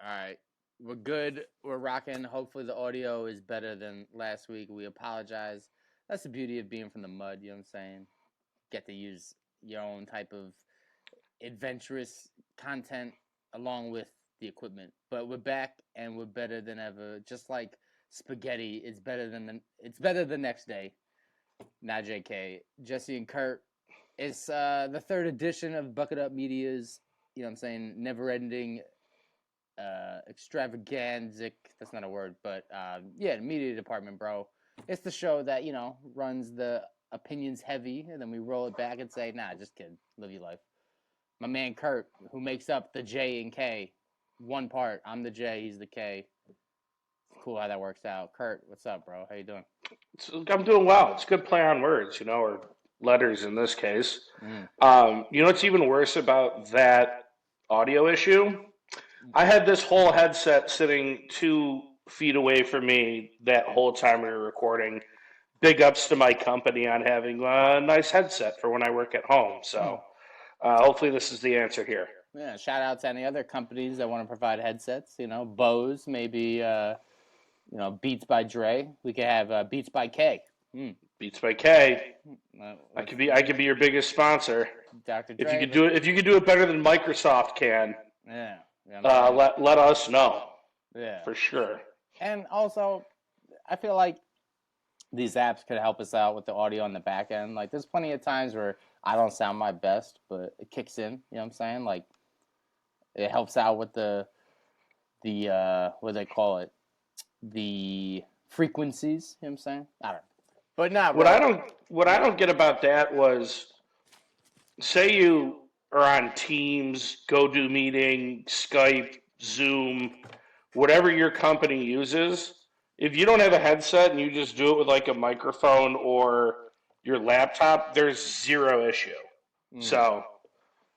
All right. We're good. We're rocking. Hopefully the audio is better than last week. We apologize. That's the beauty of being from the mud, you know what I'm saying? Get to use your own type of adventurous content along with the equipment. But we're back and we're better than ever. Just like spaghetti, it's better the next day. Not JK. Jesse and Kurt. It's the third edition of Bucket Up Media's, you know what I'm saying, never ending extravaganzic, that's not a word, but yeah, the media department, bro. It's the show that, runs the opinions heavy, and then we roll it back and say, nah, just kidding, live your life. My man Kurt, who makes up the J and K, one part. I'm the J, he's the K. It's cool how that works out. Kurt, what's up, bro? How you doing? I'm doing well. It's a good play on words, or letters in this case. Mm. What's even worse about that audio issue? I had this whole headset sitting 2 feet away from me that whole time we were recording. Big ups to my company on having a nice headset for when I work at home. So hopefully this is the answer here. Yeah, shout out to any other companies that want to provide headsets. Bose, maybe, Beats by Dre. We could have Beats by K. Mm. Beats by K. I could be your biggest sponsor. Dr. If you Dre. could do it, if you could do it better than Microsoft can, Yeah. let us know. Yeah. For sure. And also, I feel like these apps could help us out with the audio on the back end. Like, there's plenty of times where I don't sound my best, but it kicks in. You know what I'm saying? Like, it helps out with the what do they call it? The frequencies. You know what I'm saying? I don't know. But not What bro. I don't what I don't get about that was, say you are on Teams, GoToMeeting, Skype, Zoom, whatever your company uses. If you don't have a headset and you just do it with like a microphone or your laptop, there's zero issue. Mm. So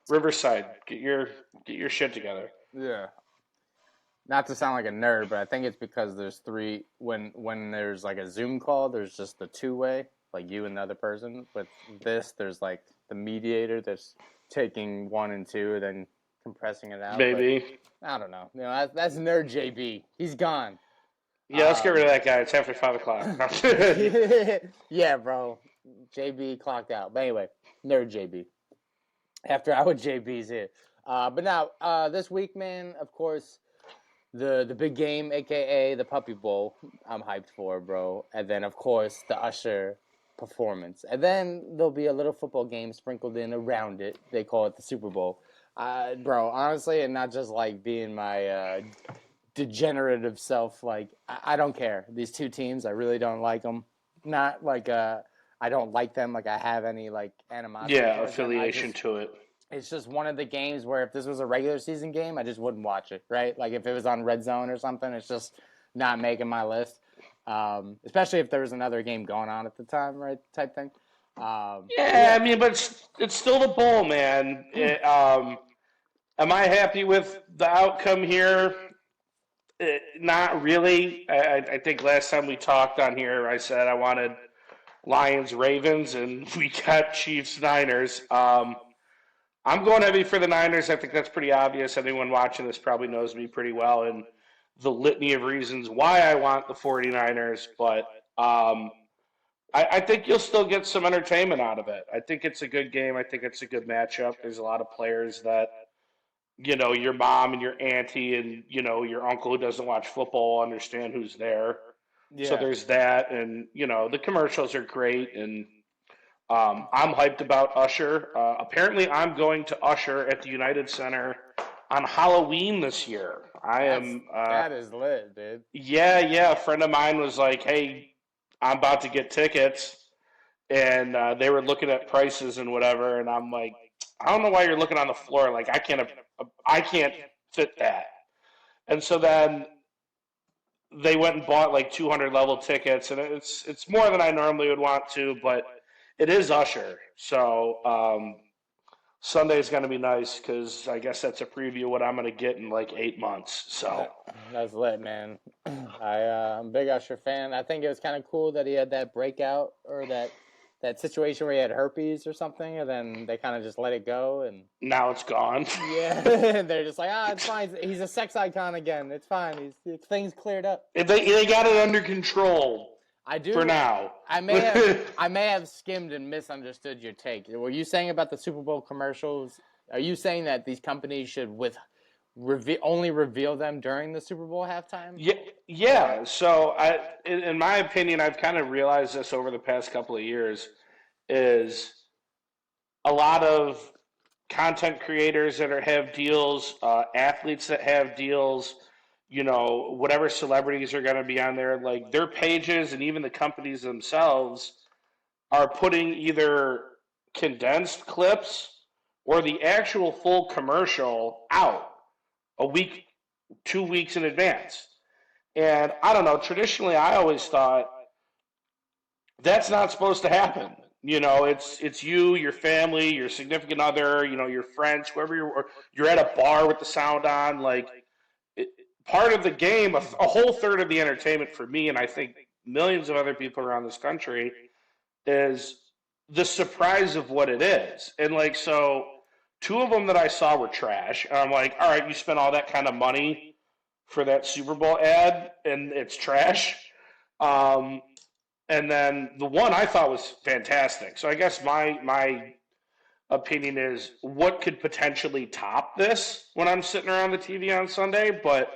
Riverside, get your shit together. Yeah. Not to sound like a nerd, but I think it's because there's three. When there's like a Zoom call, there's just the two-way, like you and the other person. With this, there's like the mediator that's taking one and two, then compressing it out. But Maybe. I don't know. That's nerd JB. He's gone. Yeah, let's get rid of that guy. It's after 5 o'clock. Yeah, bro. JB clocked out. But anyway, nerd JB. After our JB's here. But now, this week, man, of course, the big game, aka the Puppy Bowl, I'm hyped for, bro. And then, of course, the Usher performance. And then there'll be a little football game sprinkled in around it. They call it the Super Bowl. Bro, honestly, and not just like being my degenerative self, like, I don't care. These two teams, I really don't like them. Not like I don't like them, like I have any like animosity Yeah, towards them. affiliation to it. It's just one of the games where if this was a regular season game, I just wouldn't watch it, right? Like if it was on Red Zone or something, it's just not making my list. Especially if there was another game going on at the time, right? Type thing. Yeah, I mean, but it's still the bowl, man. Am I happy with the outcome here? Not really. I think last time we talked on here, I said I wanted Lions Ravens, and we got Chiefs Niners. I'm going heavy for the Niners. I think that's pretty obvious. Anyone watching this probably knows me pretty well and the litany of reasons why I want the 49ers. But I think you'll still get some entertainment out of it. I think it's a good game. I think it's a good matchup. There's a lot of players that, your mom and your auntie and, your uncle who doesn't watch football understand who's there. So Yeah. there's that. And, the commercials are great. And I'm hyped about Usher. Apparently, I'm going to Usher at the United Center on Halloween this year. I That's am. that is lit, dude. Yeah. A friend of mine was like, "Hey, I'm about to get tickets," and they were looking at prices and whatever. And I'm like, "I don't know why you're looking on the floor. Like, I can't fit that." And so then they went and bought like 200 level tickets, and it's more than I normally would want to, but it is Usher. So Sunday is going to be nice because I guess that's a preview of what I'm going to get in like 8 months. So That's lit, man. I'm a big Usher fan. I think it was kind of cool that he had that breakout or that that situation where he had herpes or something, and then they kind of just let it go, and now it's gone. yeah, they're just like, it's fine. He's a sex icon again. It's fine. Things cleared up. They got it under control. I do for now. I may have skimmed and misunderstood your take. Were you saying about the Super Bowl commercials? Are you saying that these companies should only reveal them during the Super Bowl halftime? Yeah. So in my opinion, I've kind of realized this over the past couple of years, is a lot of content creators that have deals, athletes that have deals, whatever celebrities are going to be on there, like their pages and even the companies themselves are putting either condensed clips or the actual full commercial out a week, 2 weeks in advance. And I don't know, traditionally I always thought that's not supposed to happen. It's you, your family, your significant other, your friends, whoever you're at a bar with the sound on, like part of the game, a whole third of the entertainment for me, and I think millions of other people around this country, is the surprise of what it is. And like, so 2 of them that I saw were trash. And I'm like, all right, you spent all that kind of money for that Super Bowl ad and it's trash. And then the one I thought was fantastic. So I guess my opinion is, what could potentially top this when I'm sitting around the TV on Sunday? But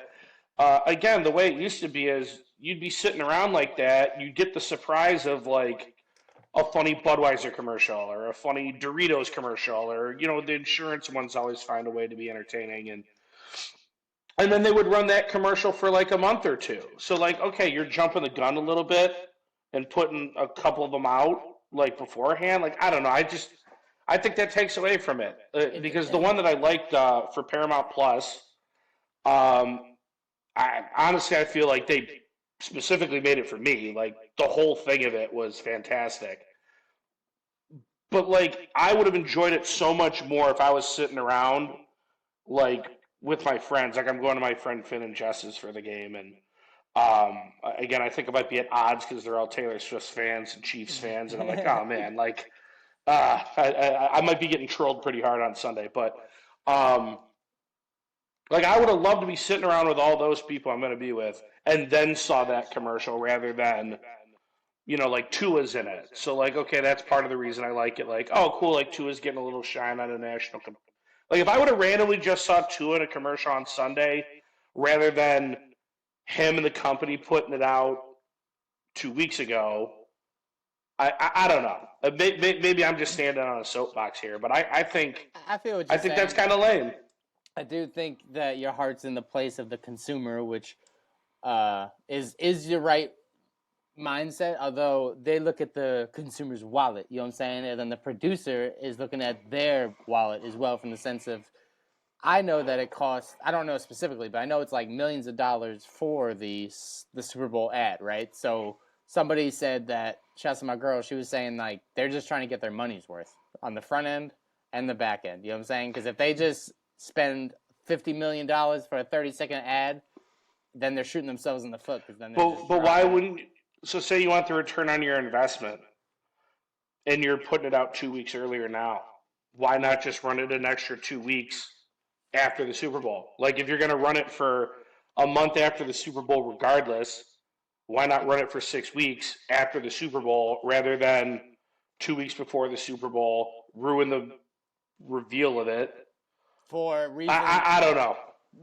again, the way it used to be is you'd be sitting around like that, you get the surprise of like a funny Budweiser commercial or a funny Doritos commercial, or the insurance ones always find a way to be entertaining, and then they would run that commercial for like a month or two. So like, okay, you're jumping the gun a little bit and putting a couple of them out like beforehand. Like, I don't know, I think that takes away from it, because the one that I liked for Paramount Plus, I feel like they specifically made it for me. Like, the whole thing of it was fantastic. But like, I would have enjoyed it so much more if I was sitting around like with my friends. Like, I'm going to my friend Finn and Jess's for the game, and again, I think I might be at odds because they're all Taylor Swift fans and Chiefs fans, and I'm like, oh man, like I might be getting trolled pretty hard on Sunday, but like, I would have loved to be sitting around with all those people I'm going to be with, and then saw that commercial rather than, like Tua's in it. So like, okay, that's part of the reason I like it. Like, oh, cool, like Tua's getting a little shine on a national. Like, if I would have randomly just saw Tua in a commercial on Sunday rather than him and the company putting it out 2 weeks ago, I don't know. Maybe I'm just standing on a soapbox here, but I think that's kind of lame. I do think that your heart's in the place of the consumer, which is your right mindset, although they look at the consumer's wallet, you know what I'm saying? And then the producer is looking at their wallet as well, from the sense of, I know that it costs, I don't know specifically, but I know it's like millions of dollars for the Super Bowl ad, right? So somebody said that, shouts to my girl, she was saying like they're just trying to get their money's worth on the front end and the back end, you know what I'm saying? Because if they just spend $50 million for a 30-second ad, then they're shooting themselves in the foot. But why wouldn't? So say you want the return on your investment, and you're putting it out 2 weeks earlier now. Why not just run it an extra 2 weeks after the Super Bowl? Like, if you're going to run it for a month after the Super Bowl regardless, why not run it for 6 weeks after the Super Bowl rather than 2 weeks before the Super Bowl, ruin the reveal of it? For reasons, I don't know.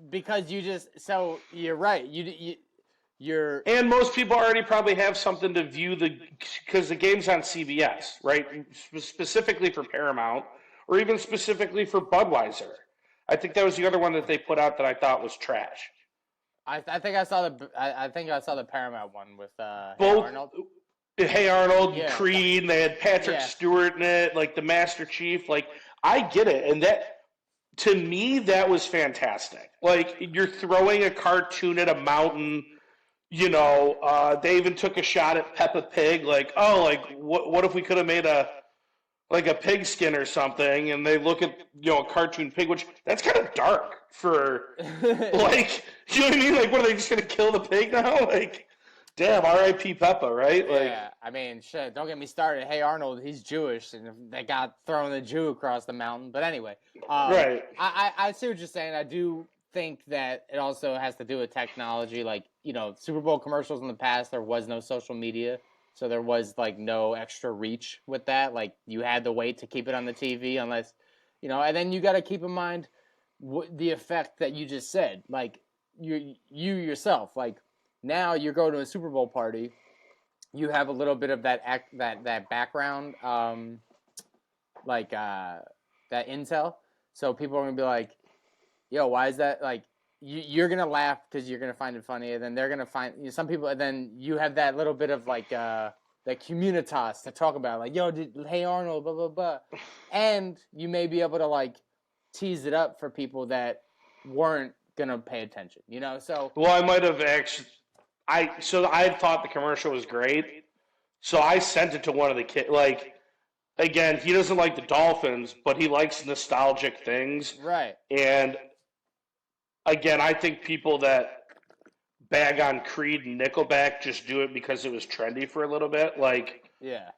Because so you're right. You're and most people already probably have something to view because the game's on CBS, right? Specifically for Paramount, or even specifically for Budweiser. I think that was the other one that they put out that I thought was trash. I think I saw the Paramount one with both Hey Arnold. Hey Arnold, yeah. Creed, and they had Patrick Stewart in it, like the Master Chief. Like, I get it, and that, to me, that was fantastic. Like, you're throwing a cartoon at a mountain. They even took a shot at Peppa Pig. Like, oh, like what if we could have made a pig skin or something? And they look at a cartoon pig, which that's kind of dark for like, you know what I mean? Like, what, are they just gonna kill the pig now? Like, Damn, R.I.P. Peppa, right? Like, Yeah, I mean, shit. Don't get me started. Hey Arnold, he's Jewish, and they got thrown a Jew across the mountain. But anyway, right. I see what you're saying. I do think that it also has to do with technology. Like, Super Bowl commercials in the past, there was no social media, so there was like no extra reach with that. Like, you had to wait to keep it on the TV, unless, and then you got to keep in mind the effect that you just said. Like, you yourself, like, now you're going to a Super Bowl party, you have a little bit of that background, that intel. So people are gonna be like, "Yo, why is that?" Like, you're gonna laugh because you're gonna find it funny, and then they're gonna find some people, and then you have that little bit of like that communitas to talk about, like, "Yo, hey Arnold, blah blah blah," and you may be able to like tease it up for people that weren't gonna pay attention. So Well, I might have actually. I thought the commercial was great, so I sent it to one of the kids. Like, again, he doesn't like the Dolphins, but he likes nostalgic things. right, And again, I think people that bag on Creed and Nickelback just do it because it was trendy for a little bit. Like, yeah,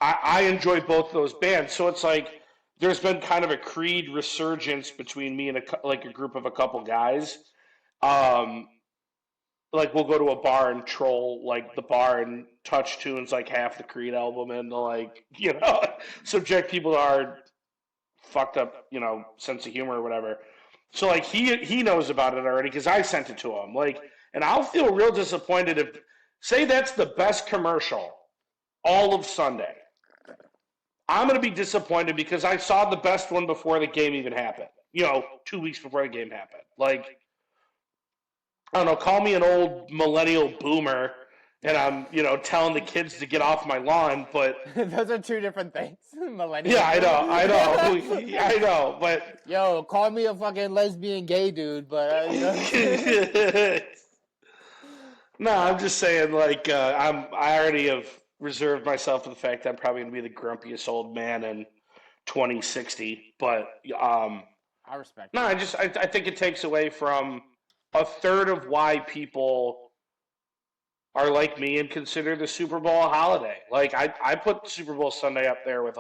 I enjoy both of those bands, so it's like there's been kind of a Creed resurgence between me and a group of a couple guys. Um, like, we'll go to a bar and troll like the bar and touch tunes like half the Creed album and like subject people to our fucked up sense of humor or whatever. So like he knows about it already because I sent it to him. Like, and I'll feel real disappointed if say that's the best commercial all of Sunday. I'm gonna be disappointed because I saw the best one before the game even happened. 2 weeks before the game happened. Like, I don't know, call me an old millennial boomer, and I'm, telling the kids to get off my lawn, but those are two different things. Millennial. yeah, I know, but Yo, call me a fucking lesbian gay dude, but no, I'm just saying, like, I already have reserved myself for the fact that I'm probably gonna be the grumpiest old man in 2060, but I respect no, it. I think it takes away from a third of why people are like me and consider the Super Bowl a holiday. Like, I put Super Bowl Sunday up there with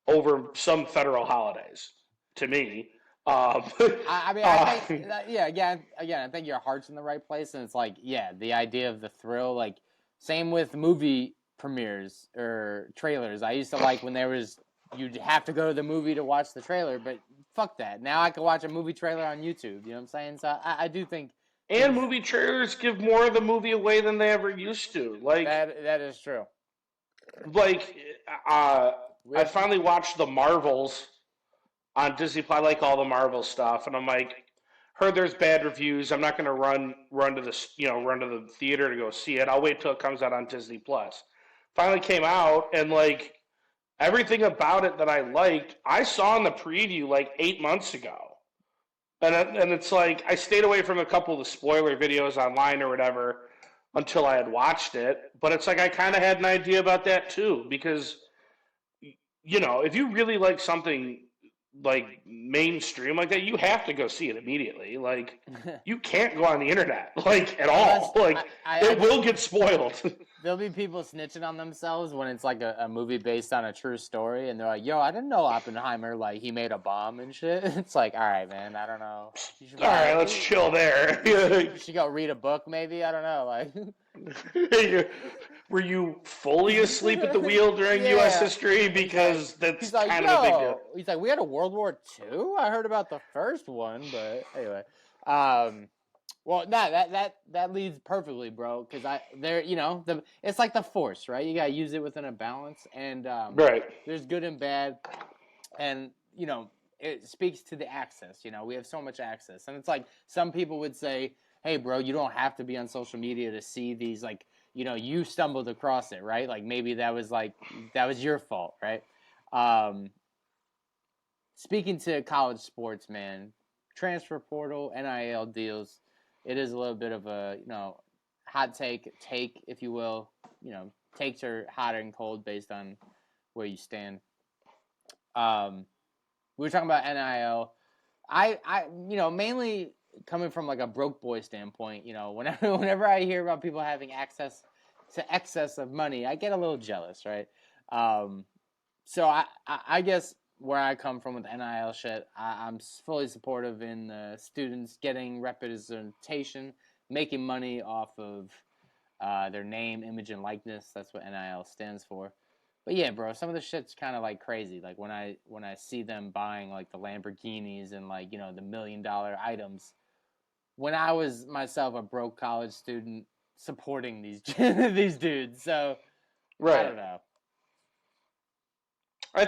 over some federal holidays to me. I mean, I think yeah, again, I think your heart's in the right place, and it's like, yeah, the idea of the thrill, like, same with movie premieres or trailers. I used to like when you'd have to go to the movie to watch the trailer, but fuck that. Now I can watch a movie trailer on YouTube. You know what I'm saying? So I do think and movie trailers give more of the movie away than they ever used to. Like, that is true. like I finally watched the Marvels on Disney Plus. I like all the Marvel stuff, and I'm like, heard there's bad reviews. I'm not going to run to the theater to go see it. I'll wait till it comes out on Disney Plus. Finally came out, and like everything about it that I liked, I saw in the preview like 8 months ago. And it's like I stayed away from a couple of the spoiler videos online or whatever until I had watched it. But it's like I kind of had an idea about that too because if you really like something like mainstream like that, you have to go see it immediately. Like, you can't go on the internet like at all. Like, it will get spoiled. There'll be people snitching on themselves when it's like a movie based on a true story, and they're like, "Yo, I didn't know Oppenheimer, like, he made a bomb and shit." It's like, all right, man, I don't know. All right, let's chill there. You should go read a book, maybe. I don't know, like. Were you fully asleep at the wheel during U.S. history? Because that's kind of a big deal. He's like, we had a World War II? I heard about the first one, but anyway. Well, that leads perfectly, bro. Because it's like the Force, right? You gotta use it within a balance, and right. There's good and bad, and it speaks to the access. We have so much access, and it's like some people would say, "Hey, bro, you don't have to be on social media to see these." Like, you stumbled across it, right? Like, maybe that was your fault, right? Speaking to college sports, man, transfer portal, NIL deals. It is a little bit of a hot take, if you will. Takes are hot and cold based on where you stand. We were talking about NIL. I mainly coming from like a broke boy standpoint, whenever I hear about people having access to excess of money, I get a little jealous, right? So I guess where I come from with NIL shit, I'm fully supportive in the students getting representation, making money off of their name, image, and likeness. That's what NIL stands for. But yeah, bro, some of the shit's kind of like crazy. Like when I see them buying like the Lamborghinis and like the $1 million items. When I was myself a broke college student supporting these these dudes, so Right. I don't know. I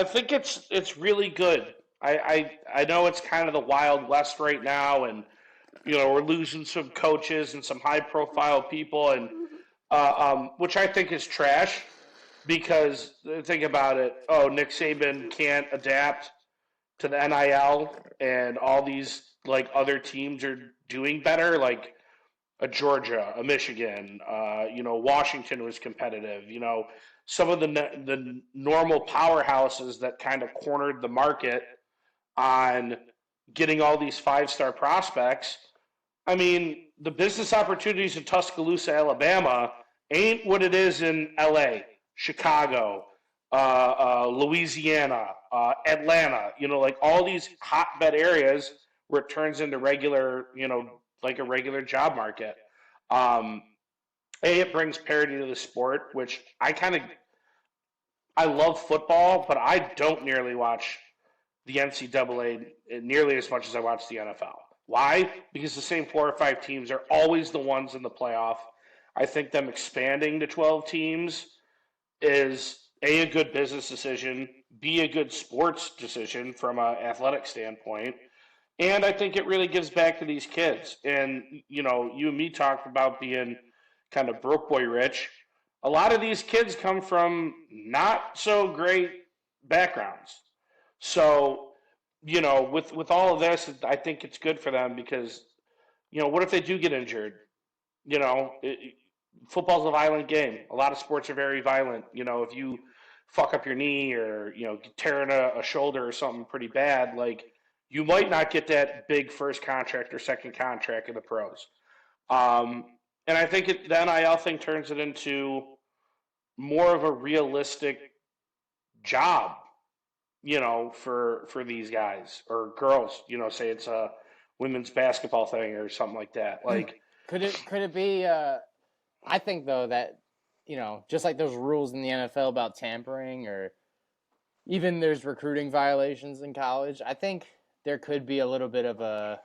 think it's really good. I know it's kind of the Wild West right now, and we're losing some coaches and some high profile people, and which I think is trash because think about it. Oh, Nick Saban can't adapt to the NIL, and all these like other teams are doing better, like a Georgia, a Michigan. Washington was competitive. Some of the normal powerhouses that kind of cornered the market on getting all these 5-star prospects. I mean, the business opportunities in Tuscaloosa, Alabama, ain't what it is in L.A., Chicago, Louisiana, Atlanta. Like all these hotbed areas where it turns into regular, like a regular job market. It brings parity to the sport, which I love football, but I don't nearly watch the NCAA nearly as much as I watch the NFL. Why? Because the same 4 or 5 teams are always the ones in the playoff. I think them expanding to 12 teams is a good business decision, B, a good sports decision from an athletic standpoint. And I think it really gives back to these kids. And, you and me talked about being kind of broke boy rich. A lot of these kids come from not so great backgrounds. So, with all of this, I think it's good for them because, what if they do get injured? Football's a violent game. A lot of sports are very violent. If you fuck up your knee or, tearing a shoulder or something pretty bad, like you might not get that big first contract or second contract in the pros. And I think the NIL thing turns it into more of a realistic job, for these guys or girls. Say it's a women's basketball thing or something like that. Like, could it be? I think though that just like there's rules in the NFL about tampering, or even there's recruiting violations in college. I think there could be a little bit of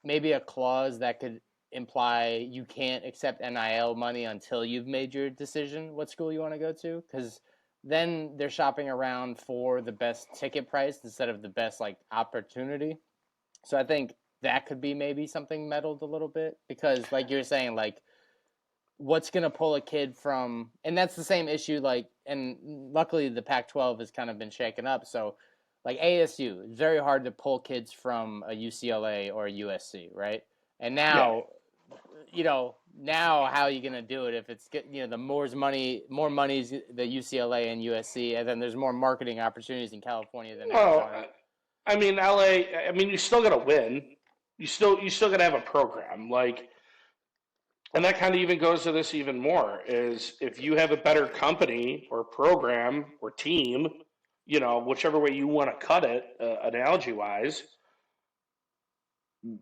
maybe a clause that could imply you can't accept NIL money until you've made your decision what school you want to go to, because then they're shopping around for the best ticket price instead of the best like opportunity. So I think that could be maybe something meddled a little bit, because like you're saying, like what's going to pull a kid from, and that's the same issue, like, and luckily the Pac-12 has kind of been shaken up. So like ASU, it's very hard to pull kids from a UCLA or a USC, right? And now, now how are you going to do it if it's, the more money's the UCLA and USC, and then there's more marketing opportunities in California than Arizona. I mean, LA, you still got to win. You still got to have a program. Like, and that kind of even goes to this even more, is if you have a better company or program or team, whichever way you want to cut it, analogy-wise,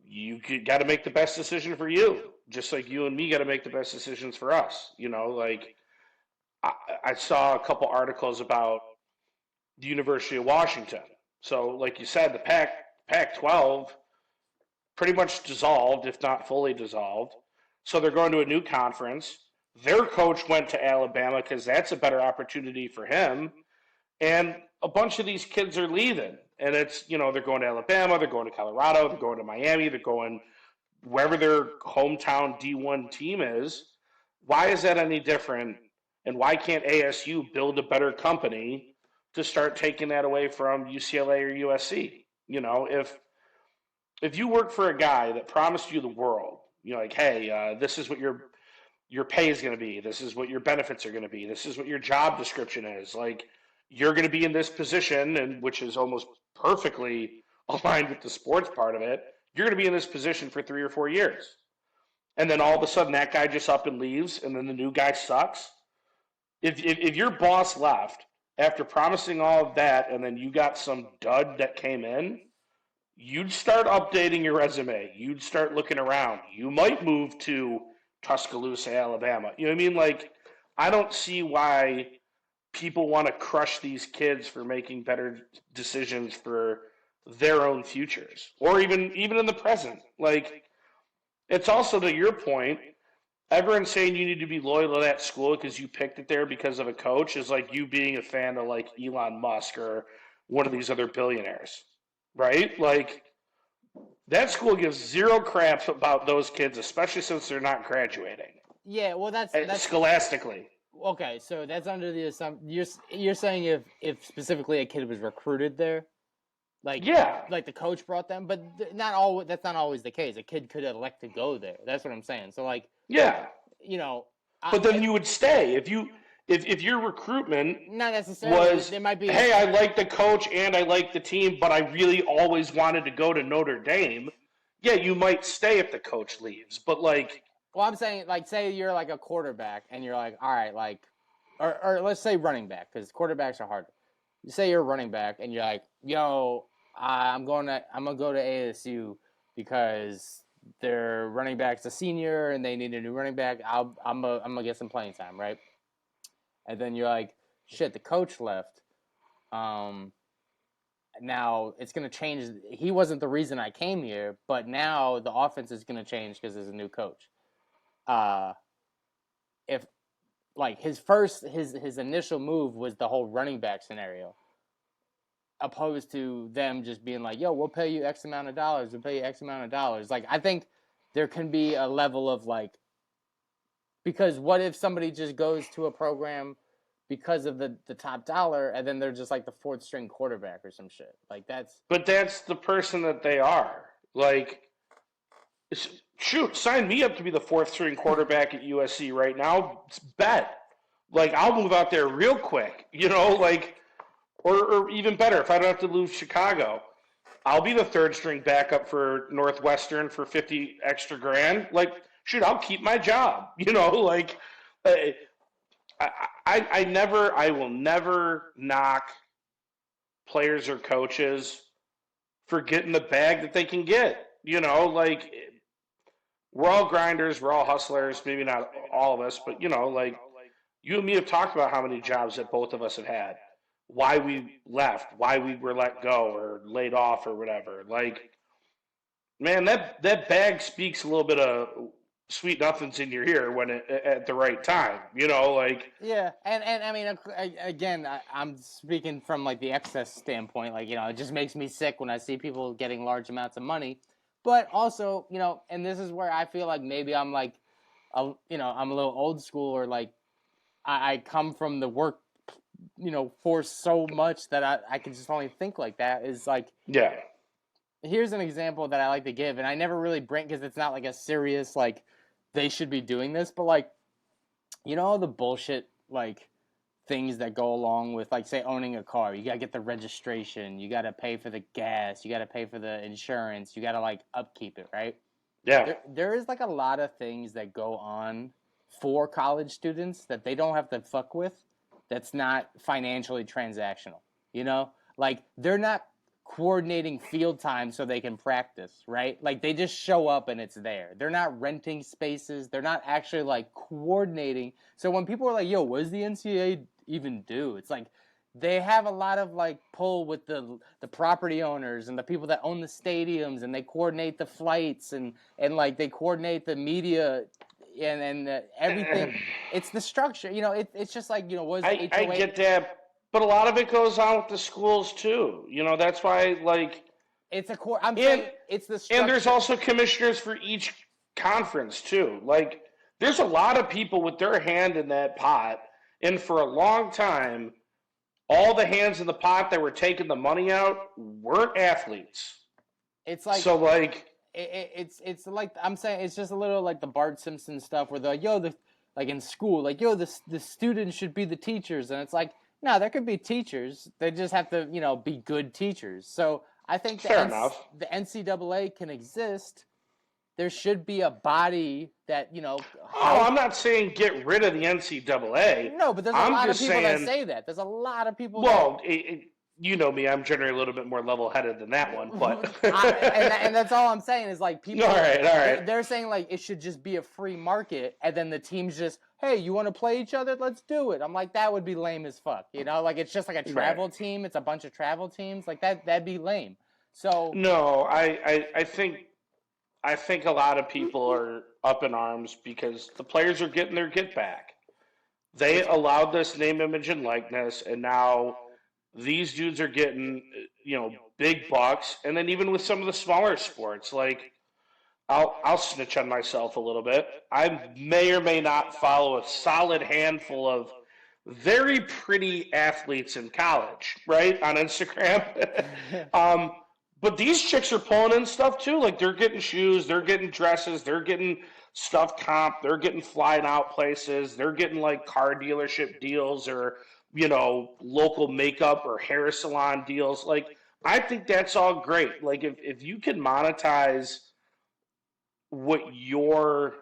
you got to make the best decision for you, just like you and me got to make the best decisions for us. Like I saw a couple articles about the University of Washington. So, like you said, the Pac-12 pretty much dissolved, if not fully dissolved. So they're going to a new conference. Their coach went to Alabama because that's a better opportunity for him. And a bunch of these kids are leaving. And it's, they're going to Alabama, they're going to Colorado, they're going to Miami, they're going wherever their hometown D1 team is. Why is that any different? And why can't ASU build a better company to start taking that away from UCLA or USC? If you work for a guy that promised you the world, like, hey, this is what your pay is going to be, this is what your benefits are going to be, this is what your job description is, like, you're going to be in this position, and which is almost perfectly aligned with the sports part of it, you're going to be in this position for 3 or 4 years. And then all of a sudden that guy just up and leaves, and then the new guy sucks. If your boss left after promising all of that, and then you got some dud that came in, you'd start updating your resume. You'd start looking around. You might move to Tuscaloosa, Alabama. You know what I mean? Like, I don't see why people want to crush these kids for making better decisions for their own futures, or even in the present. Like, it's also to your point. Everyone saying you need to be loyal to that school because you picked it there because of a coach is like you being a fan of like Elon Musk or one of these other billionaires, right? Like, that school gives zero craps about those kids, especially since they're not graduating. Yeah, well, that's scholastically. Okay, so that's under the assumption you're saying if specifically a kid was recruited there, like the coach brought them, but that's not always the case. A kid could elect to go there. That's what I'm saying. So like but then you would stay if your recruitment not necessarily was there might be hey, I like the coach and I like the team, but I really always wanted to go to Notre Dame. Yeah, you might stay if the coach leaves, but like. Well, I'm saying, like, say you're like a quarterback and you're like, all right, like, or let's say running back because quarterbacks are harder. You say you're a running back and you're like, yo, I'm gonna go to ASU because their running back's a senior and they need a new running back. I'm gonna get some playing time, right? And then you're like, shit, the coach left. Now it's gonna change. He wasn't the reason I came here, but now the offense is gonna change because there's a new coach. If like his initial move was the whole running back scenario, opposed to them just being like, yo, we'll pay you X amount of dollars, like I think there can be a level of like, because what if somebody just goes to a program because of the top dollar and then they're just like the fourth string quarterback or some shit like but that's the person that they are. Like, shoot, sign me up to be the fourth string quarterback at USC right now. Bet. Like, I'll move out there real quick, like, or even better, if I don't have to lose Chicago, I'll be the third string backup for Northwestern for 50 extra grand. Like, shoot, I'll keep my job, like, I will never knock players or coaches for getting the bag that they can get, like, we're all grinders, we're all hustlers, maybe not all of us, but, like, you and me have talked about how many jobs that both of us have had, why we left, why we were let go or laid off or whatever. Like, man, that bag speaks a little bit of sweet nothings in your ear when at the right time, like. Yeah, and I mean, again, I'm speaking from like the excess standpoint. Like, it just makes me sick when I see people getting large amounts of money. But also, and this is where I feel like maybe I'm like, I'm a little old school, or like I come from the work, force so much that I can just only think like that. Is like, yeah. Here's an example that I like to give, and I never really bring because it's not like a serious like they should be doing this, but like, all the bullshit like things that go along with like say owning a car. You gotta get the registration, you gotta pay for the gas, you gotta pay for the insurance, you gotta like upkeep it, right? Yeah. There is like a lot of things that go on for college students that they don't have to fuck with. That's not financially transactional. Like they're not coordinating field time so they can practice, right? Like they just show up and it's there. They're not renting spaces. They're not actually like coordinating. So when people are like, yo, what does the NCAA even do? It's like they have a lot of like pull with the property owners and the people that own the stadiums, and they coordinate the flights and like they coordinate the media and everything. It's the structure. It's just like, what is the HOA? I get that. But a lot of it goes on with the schools too. That's why, like, it's a core. I'm saying it's the structure. And there's also commissioners for each conference too. Like, there's a lot of people with their hand in that pot, and for a long time, all the hands in the pot that were taking the money out weren't athletes. It's like so, like, it's like I'm saying it's just a little like the Bart Simpson stuff where they're like, like in school, like, the students should be the teachers, and it's like, no, there could be teachers. They just have to, be good teachers. So I think Fair enough. the NCAA can exist. There should be a body that, Oh, I'm not saying get rid of the NCAA. No, but there's a I'm lot of just people that saying, say that. There's a lot of people well, you know me, I'm generally a little bit more level-headed than that one, but and that's all I'm saying is like people. All right. They're saying like it should just be a free market, and then the teams just, hey, you want to play each other? Let's do it. I'm like, that would be lame as fuck. Like it's just like a travel team. It's a bunch of travel teams. Like that'd be lame. So no, I think a lot of people are up in arms because the players are getting their get back. They allowed this name, image, and likeness, and now these dudes are getting, big bucks. And then even with some of the smaller sports, like I'll snitch on myself a little bit. I may or may not follow a solid handful of very pretty athletes in college, right, on Instagram. But these chicks are pulling in stuff too. Like they're getting shoes, they're getting dresses, they're getting stuff comp, they're getting flying out places, they're getting like car dealership deals or local makeup or hair salon deals. Like I think that's all great. Like if you can monetize what you're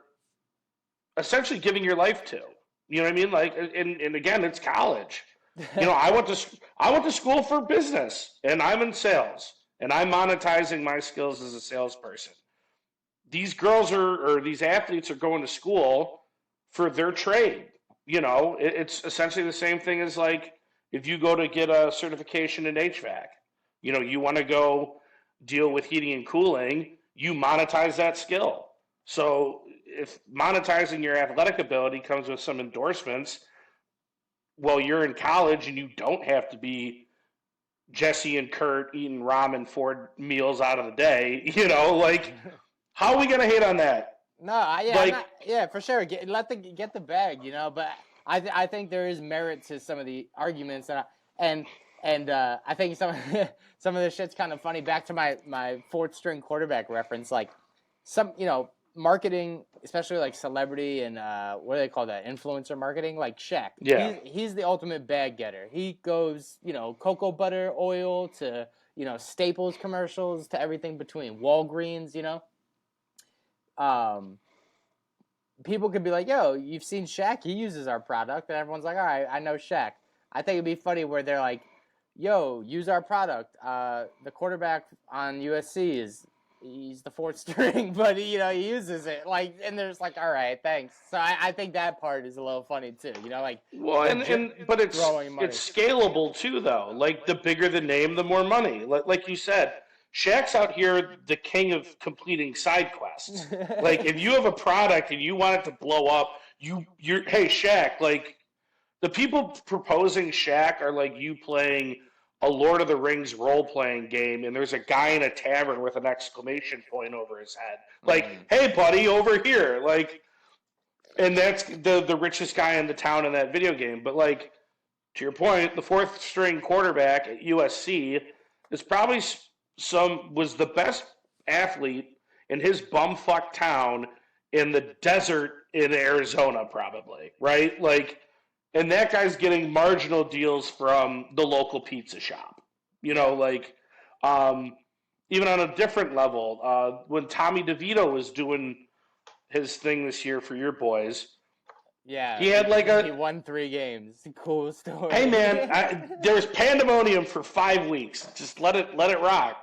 essentially giving your life to, you know what I mean? Like and again, it's college. I went to school for business and I'm in sales and I'm monetizing my skills as a salesperson. These girls or these athletes are going to school for their trade. It's essentially the same thing as like if you go to get a certification in HVAC. You want to go deal with heating and cooling, you monetize that skill. So if monetizing your athletic ability comes with some endorsements, well, you're in college and you don't have to be Jesse and Kurt eating ramen 4 meals out of the day. Like how are we gonna hate on that? No, yeah, yeah, for sure. Get the bag, But I think there is merit to some of the arguments, and I think some of this shit's kind of funny. Back to my fourth string quarterback reference, like some marketing, especially like celebrity and what do they call that, influencer marketing, like Shaq. Yeah, he's the ultimate bag getter. He goes cocoa butter oil to Staples commercials to everything between, Walgreens. People could be like, yo, you've seen Shaq, he uses our product, and everyone's like, all right, I know Shaq. I think it'd be funny where they're like, yo, use our product. The quarterback on USC he's the fourth string, but he uses it, like, and there's like, all right, thanks. So I think that part is a little funny too, like, well, but it's scalable too, though. Like the bigger the name, the more money. Like you said, Shaq's out here the king of completing side quests. Like if you have a product and you want it to blow up, you're hey Shaq, like the people proposing Shaq are like you playing a Lord of the Rings role-playing game, and there's a guy in a tavern with an exclamation point over his head. Like, hey, buddy, over here. Like, and that's the richest guy in the town in that video game. But, like, to your point, the fourth-string quarterback at USC is probably was the best athlete in his bumfuck town in the desert in Arizona, probably, right? Like, and that guy's getting marginal deals from the local pizza shop. Even on a different level, when Tommy DeVito was doing his thing this year for your boys, yeah, he had he won 3 games. Cool story. Hey man, there was pandemonium for 5 weeks. Just let it rock.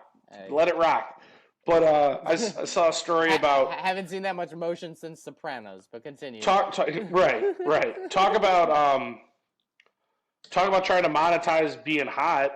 Let it rock. But I saw a story about. I haven't seen that much emotion since Sopranos, but continue. Right. Talk about trying to monetize being hot.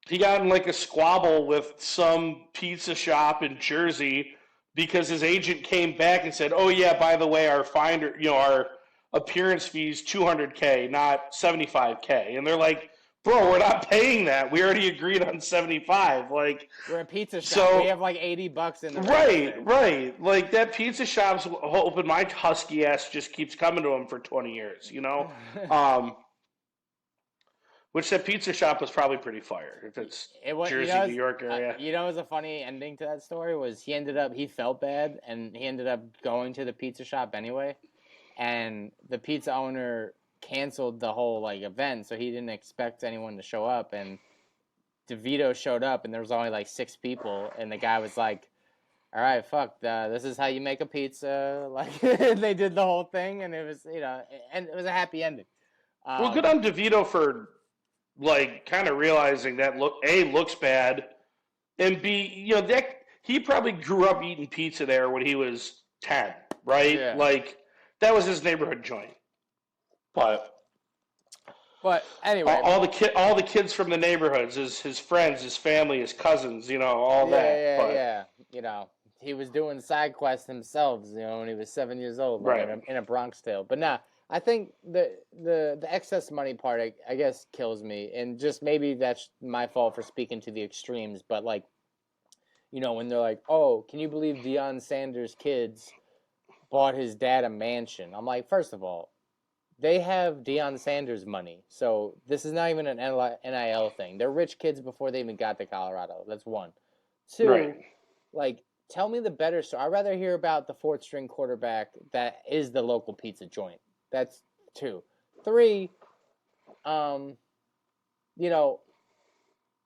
He got in like a squabble with some pizza shop in Jersey because his agent came back and said, "Oh yeah, by the way, our our appearance fees $200K, not $75K," and they're like, bro, we're not paying that. We already agreed on 75. Like we're a pizza shop. So, we have like $80 in the right. Like that pizza shop's hoping my husky ass just keeps coming to him for 20 years. Which that pizza shop was probably pretty fire if it's Jersey, New York area. It was a funny ending to that story was he felt bad and he ended up going to the pizza shop anyway, and the pizza owner canceled the whole like event, so he didn't expect anyone to show up, and DeVito showed up and there was only like 6 people, and the guy was like, "All right, fuck, this is how you make a pizza." Like they did the whole thing, and it was and it was a happy ending. Well, good on DeVito for like kind of realizing that looks bad, and B, that he probably grew up eating pizza there when he was 10, right? Yeah. Like that was his neighborhood joint. But anyway, all the kids from the neighborhoods, his friends, his family, his cousins, all that. Yeah. He was doing side quests himself, when he was 7 years old, like right. in a Bronx Tale. But nah, I think the excess money part, I guess, kills me, and just maybe that's my fault for speaking to the extremes. But like, when they're like, "Oh, can you believe Deion Sanders' kids bought his dad a mansion?" I'm like, first of all, they have Deion Sanders money, so this is not even an NIL thing. They're rich kids before they even got to Colorado. That's one. Two, Right. like, tell me the better story. I'd rather hear about the 4th-string quarterback that is the local pizza joint. That's 2. 3,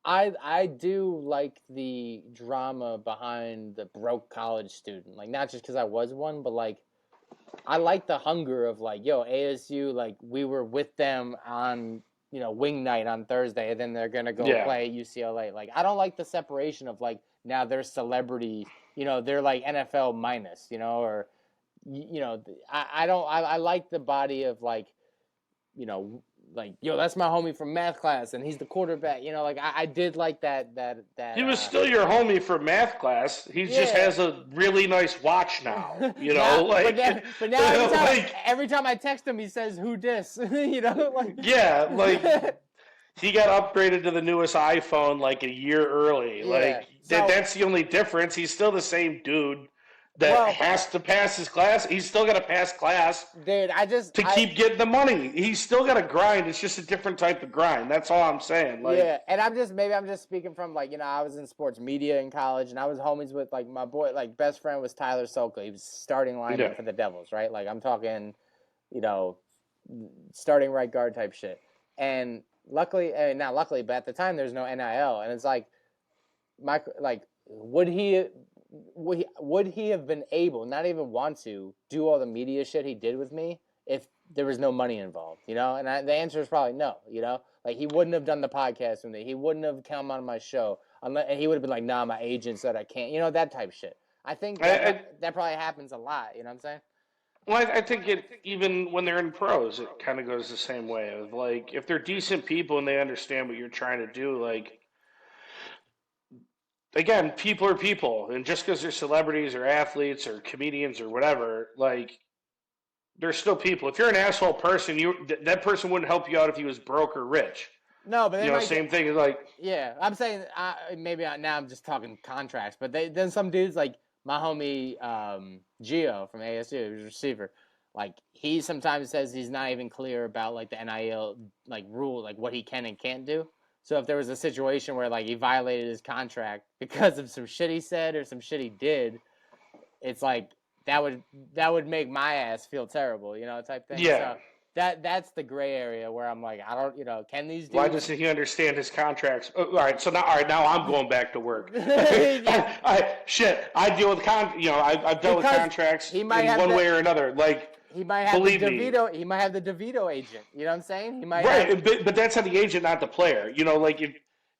I do like the drama behind the broke college student. Like, not just because I was one, but like, I like the hunger of like, yo, ASU, like we were with them on, wing night on Thursday, and then they're gonna go play at UCLA. Like, I don't like the separation of like now they're celebrity, they're like NFL minus, or, I don't. I like the body of like, like, yo, that's my homie from math class, and he's the quarterback. Like I did like that. He was still your homie from math class. He just has a really nice watch now. But now every time I text him, he says, "Who dis?" Like yeah, like he got upgraded to the newest iPhone like a year early. Yeah. Like that's the only difference. He's still the same dude that has to pass his class. He's still got to pass class, dude. Keep getting the money. He's still got to grind. It's just a different type of grind. That's all I'm saying. Like, yeah, and I'm just speaking from like, I was in sports media in college, and I was homies with like my boy, like best friend was Tyler Soka. He was starting lineman for the Devils, right? Like I'm talking, starting right guard type shit. And luckily, not luckily, but at the time there's no NIL, and it's like, would he have been able, not even want to, do all the media shit he did with me if there was no money involved, And the answer is probably no, Like, he wouldn't have done the podcast with me. He wouldn't have come on my show. And he would have been like, nah, my agent said I can't. That type shit. I think that probably happens a lot, you know what I'm saying? Well, I think even when they're in pros, it kind of goes the same way. Of like, if they're decent people and they understand what you're trying to do, like, again, people are people, and just because they're celebrities or athletes or comedians or whatever, like, they're still people. If you're an asshole person, that person wouldn't help you out if he was broke or rich. No, but same thing. Like, yeah, I'm saying now I'm just talking contracts, but then some dudes like my homie Gio from ASU, who's a receiver, like he sometimes says he's not even clear about like the NIL like rule, like what he can and can't do. So if there was a situation where like he violated his contract because of some shit he said or some shit he did, it's like that would make my ass feel terrible, type thing. Yeah. So that's the gray area where I'm like, I don't, can these dudes... Why doesn't he understand his contracts? All right, now I'm going back to work. Yeah. I deal with I've dealt with contracts in one way or another. Like, he might have he might have the DeVito agent. You know what I'm saying? He might but that's on the agent, not the player. Like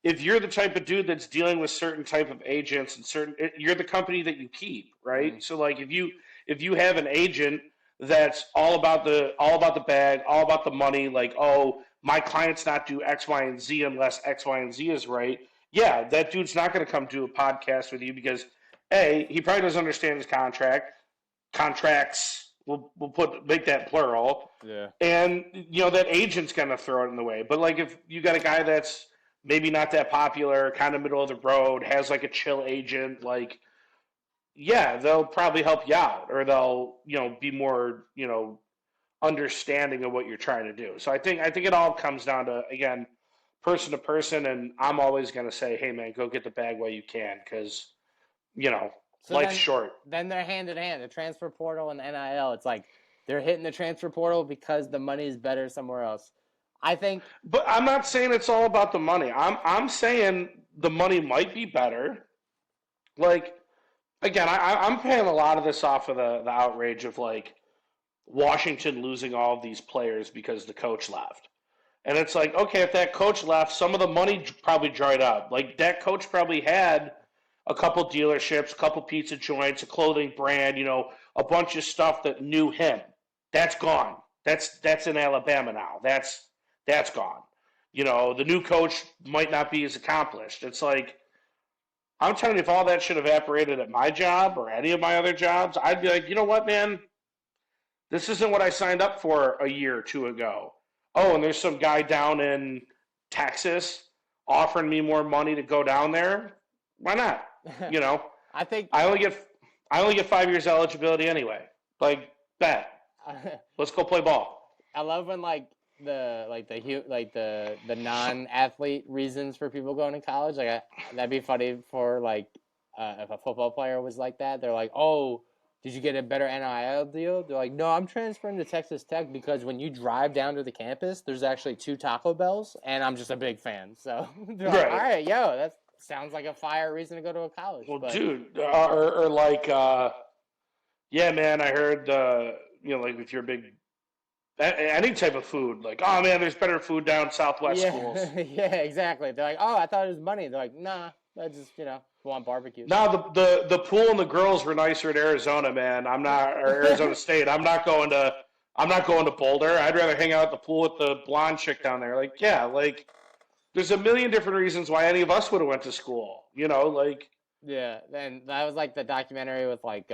if you're the type of dude that's dealing with certain type of agents and you're the company that you keep, right? Mm-hmm. So like if you have an agent that's all about the bag, all about the money, like, oh, my client's not do X, Y, and Z unless X, Y, and Z is right. Yeah, that dude's not going to come do a podcast with you because A, he probably doesn't understand his contracts. We'll make that plural. Yeah. And that agent's going to throw it in the way. But like if you got a guy that's maybe not that popular, kind of middle of the road, has like a chill agent, like, yeah, they'll probably help you out, or they'll, be more, understanding of what you're trying to do. So I think it all comes down to, again, person to person, and I'm always going to say, hey man, go get the bag while you can, because, life's short. Then they're hand in hand, the transfer portal and NIL. It's like they're hitting the transfer portal because the money is better somewhere else. I think. But I'm not saying it's all about the money. I'm saying the money might be better. Like again, I'm paying a lot of this off of the outrage of like Washington losing all of these players because the coach left. And it's like, okay, if that coach left, some of the money probably dried up. Like that coach probably had a couple dealerships, a couple pizza joints, a clothing brand, a bunch of stuff that knew him. That's gone. That's in Alabama now. That's gone. The new coach might not be as accomplished. It's like I'm telling you, if all that should have evaporated at my job or any of my other jobs, I'd be like, you know what, man, this isn't what I signed up for a year or two ago. Oh, and there's some guy down in Texas offering me more money to go down there. Why not? I think I only get 5 years eligibility anyway. Like, bet. Let's go play ball. I love when the non-athlete reasons for people going to college. Like that'd be funny for if a football player was like that. They're like, oh, did you get a better NIL deal? They're like, no, I'm transferring to Texas Tech because when you drive down to the campus, there's actually 2 Taco Bells, and I'm just a big fan. So they're like, all right, yo, that sounds like a fire reason to go to a college. Well, but, dude, or like, yeah, man, I heard, like with your big, any type of food, like, oh man, there's better food down Southwest schools. Yeah, exactly. They're like, oh, I thought it was money. They're like, nah, I just, want barbecue. No, the pool and the girls were nicer at Arizona, man. Or Arizona State. I'm not going to Boulder. I'd rather hang out at the pool with the blonde chick down there. Like, yeah, like there's a million different reasons why any of us would have went to school. Like. Yeah, then that was like the documentary with what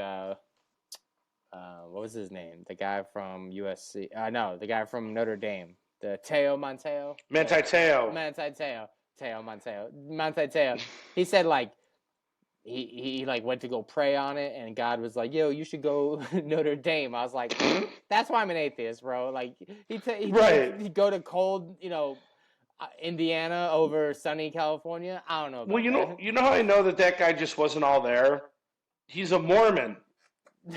was his name? The guy from USC. No, the guy from Notre Dame. The Teo Monteo. Manti Teo. Teo Monteo. He said he went to go pray on it, and God was like, "Yo, you should go Notre Dame." I was like, "That's why I'm an atheist, bro." Like he'd go to cold, Indiana over sunny California. I don't know. Well, you know how I know that guy just wasn't all there. He's a Mormon,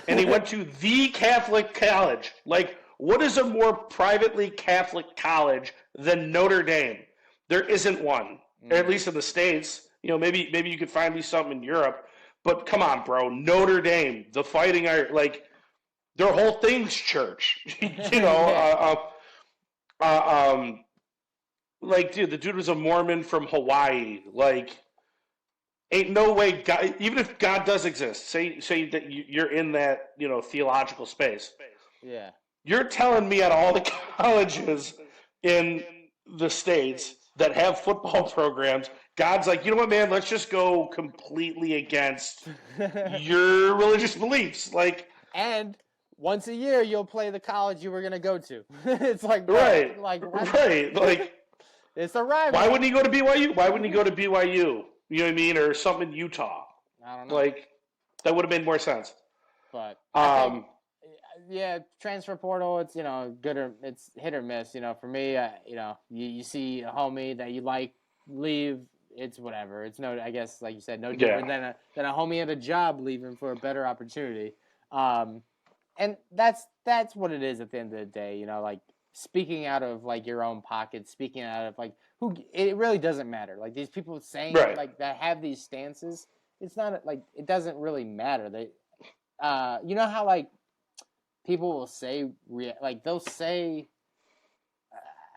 and he went to the Catholic college. Like, what is a more privately Catholic college than Notre Dame? There isn't one, at least in the States. Maybe you could find me something in Europe, but come on, bro. Notre Dame, the Fighting Irish, like their whole thing's church. Like, dude, the dude was a Mormon from Hawaii. Like, ain't no way God, even if God does exist, say that you're in that theological space. Yeah, you're telling me at all the colleges in the States that have football programs, God's like, you know what, man? Let's just go completely against your religious beliefs. Like, and once a year you'll play the college you were gonna go to. It's like right, like it's a rival. Why wouldn't he go to BYU? Why wouldn't he go to BYU? You know what I mean, or something in Utah? I don't know. Like, that would have made more sense. But yeah, transfer portal. It's good or it's hit or miss. For me, you see a homie that you like leave. It's whatever. It's I guess like you said, no different than a homie at a job leaving for a better opportunity. And that's what it is at the end of the day. Like speaking out of your own pocket, speaking out of it really doesn't matter. Like these people saying that have these stances. It's not it doesn't really matter. They, how people will say they'll say.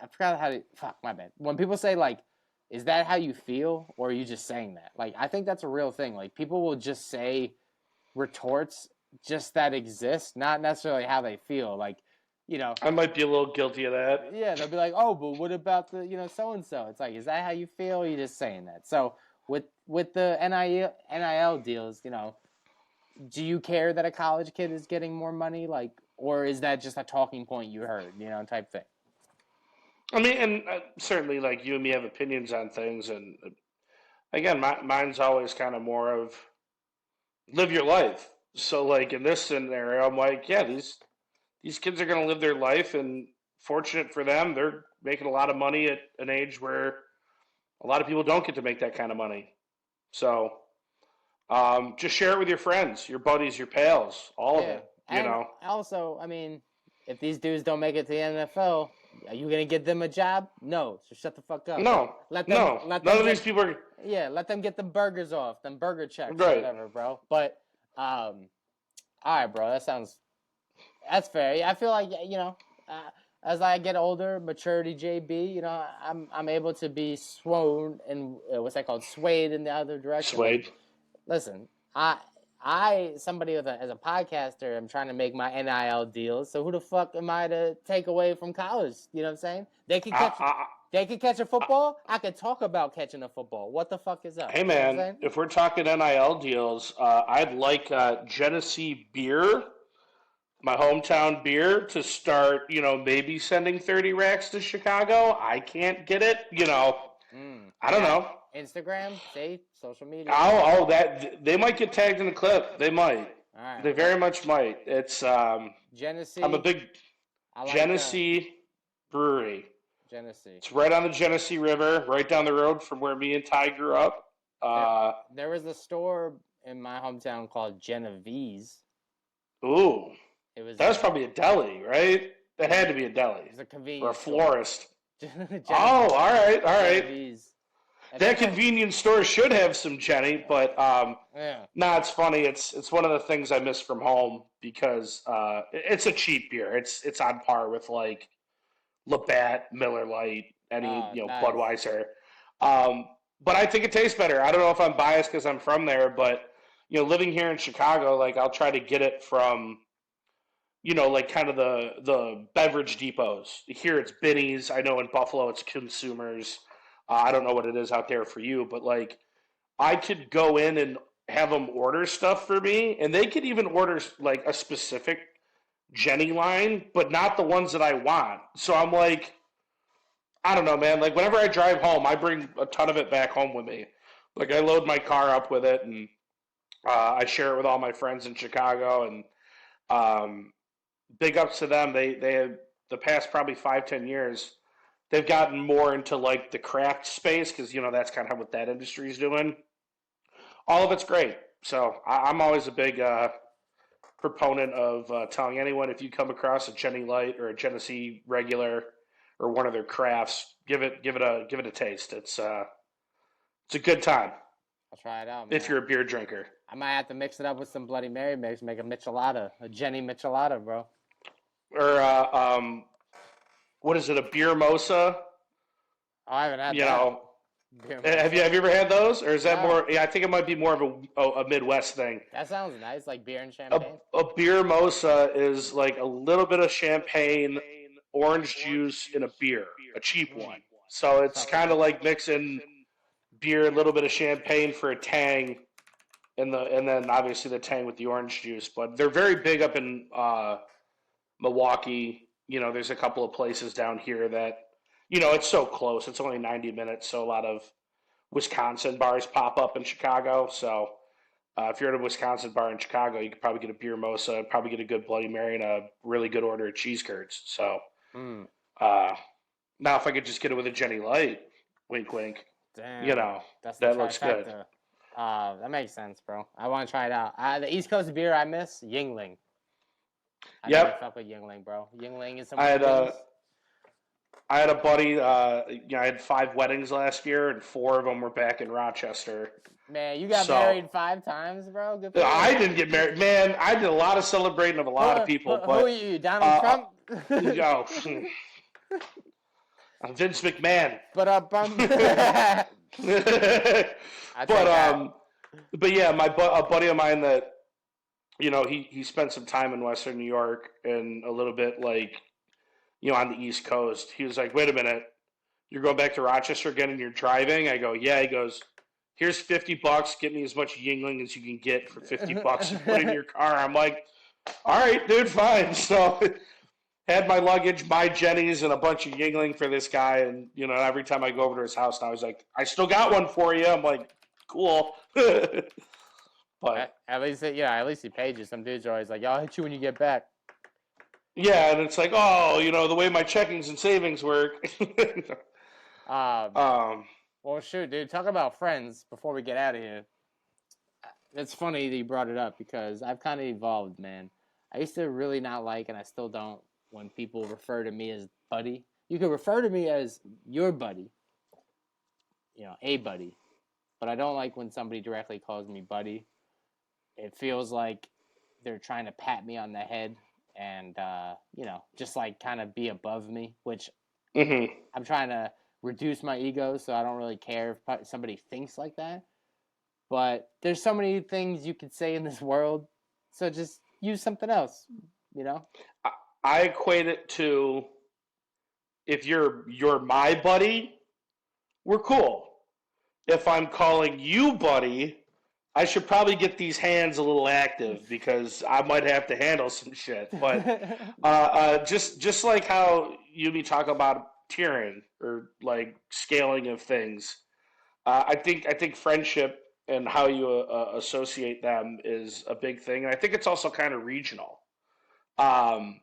I forgot how to. Fuck my bad. When people say is that how you feel, or are you just saying that? I think that's a real thing. People will just say retorts just that exist, not necessarily how they feel. I might be a little guilty of that. Yeah, they'll be like, oh, but what about the, so and so? It's is that how you feel? Or are you just saying that? So with the NIL deals, do you care that a college kid is getting more money, or is that just a talking point you heard, type thing? I mean, and certainly, you and me have opinions on things, and again, mine's always kind of more of live your life. So, in this scenario, I'm like, yeah, these kids are going to live their life, and fortunate for them, they're making a lot of money at an age where a lot of people don't get to make that kind of money. So, just share it with your friends, your buddies, your pals, all of it. Also, I mean, if these dudes don't make it to the NFL, Are you gonna get them a job? No. So shut the fuck up. No, Let no. them None of get, these people are let them get the burgers off, them burger checks or right. whatever, bro. But all right, bro. That's fair. Yeah, I feel like as I get older, maturity, JB, I'm able to be swayed and what's that called? Swayed in the other direction. Swayed. Like, listen, somebody as a podcaster, I'm trying to make my NIL deals. So who the fuck am I to take away from college? You know what I'm saying? They could catch a football. I could talk about catching a football. What the fuck is up? Hey You know what I'm man, saying? if we're talking NIL deals, I'd like Genesee beer, my hometown beer, to start. Maybe sending 30 racks to Chicago. I can't get it. I don't Yeah. know. Instagram, say social media. That they might get tagged in the clip. They might. All right. They very much might. It's Genesee. I'm a big I like Genesee brewery. Genesee. It's right on the Genesee River, right down the road from where me and Ty grew up. There was a store in my hometown called Genevieve's. Ooh, that was a, probably a deli, right? That had to be a deli. It was a convenience or a florist. Store. All right. Genevieve's. That convenience store should have some Jenny, but it's funny. It's one of the things I miss from home because it's a cheap beer. It's on par with like Labatt, Miller Lite, any nice. Budweiser. But I think it tastes better. I don't know if I'm biased because I'm from there, but living here in Chicago, like I'll try to get it from like kind of the beverage depots. Here it's Binny's. I know in Buffalo it's Consumers. I don't know what it is out there for you, but like I could go in and have them order stuff for me, and they could even order like a specific Jenny line, but not the ones that I want. So I'm like, I don't know, man. Like whenever I drive home, I bring a ton of it back home with me. Like I load my car up with it, and I share it with all my friends in Chicago. And big ups to them. They have the past probably 5-10 years. They've gotten more into like the craft space because that's kind of what that industry is doing. All of it's great. So I'm always a big proponent of telling anyone if you come across a Jenny Light or a Genesee regular or one of their crafts, give it a taste. It's a good time. I'll try it out, man. If you're a beer drinker. I might have to mix it up with some Bloody Mary mix, make a Michelada, a Jenny Michelada, bro. Or what is it? A beer mosa? Oh, I haven't had that. Have you ever had those, or is that more? Yeah, I think it might be more of a Midwest thing. That sounds nice, like beer and champagne. A beer mosa is like a little bit of champagne, orange juice, and a beer, a cheap one. So it's kind of like mixing beer, a little bit of champagne for a tang, and then obviously the tang with the orange juice. But they're very big up in Milwaukee. There's a couple of places down here that. It's so close. It's only 90 minutes, so a lot of Wisconsin bars pop up in Chicago. So if you're at a Wisconsin bar in Chicago, you could probably get a beer mosa, probably get a good Bloody Mary, and a really good order of cheese curds. So now if I could just get it with a Jenny Light, wink, wink, damn, that looks good. That makes sense, bro. I want to try it out. The East Coast beer I miss, Yingling. I really fuck with Yingling, bro. Yingling is some I had a buddy, I had 5 weddings last year, and 4 of them were back in Rochester. Man, you got married 5 times, bro? Good for I didn't get married. Man, I did a lot of celebrating of a lot of people. Who are you, Donald Trump? I'm Vince McMahon. But yeah, a buddy of mine that, he spent some time in Western New York and a little bit like, on the East Coast. He was like, wait a minute, you're going back to Rochester again and you're driving? I go, yeah. He goes, here's $50, get me as much Yingling as you can get for $50 and put in your car. I'm like, all right, dude, fine. So had my luggage, my Jennies, and a bunch of Yingling for this guy. And, every time I go over to his house now, he's like, I still got one for you. I'm like, cool. But at least he paid you. Some dudes are always like, I'll hit you when you get back. Yeah, and it's like, the way my checkings and savings work. Well, shoot, dude, talk about friends before we get out of here. It's funny that you brought it up because I've kind of evolved, man. I used to really not like, and I still don't, when people refer to me as buddy. you can refer to me as your buddy, a buddy, but I don't like when somebody directly calls me buddy. It feels like they're trying to pat me on the head and, just like kind of be above me, which I'm trying to reduce my ego, so I don't really care if somebody thinks like that. But there's so many things you could say in this world, so just use something else, I equate it to, if you're my buddy, we're cool. If I'm calling you buddy, I should probably get these hands a little active because I might have to handle some shit. But just like how you talk about tiering or like scaling of things, I think friendship and how you associate them is a big thing, and I think it's also kind of regional. Um,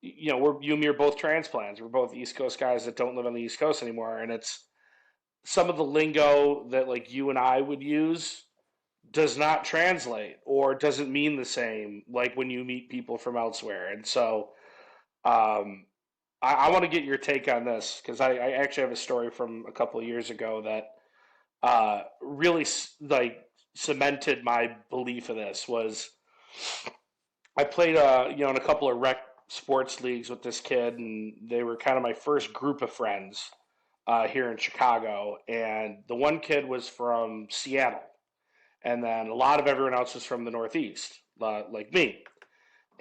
you and me are both transplants. We're both East Coast guys that don't live on the East Coast anymore, and it's some of the lingo that like you and I would use does not translate or doesn't mean the same like when you meet people from elsewhere. And so I want to get your take on this because I actually have a story from a couple of years ago that really like cemented my belief of this. Was I played in a couple of rec sports leagues with this kid, and they were kind of my first group of friends here in Chicago. And the one kid was from Seattle, and then a lot of everyone else was from the Northeast, like me.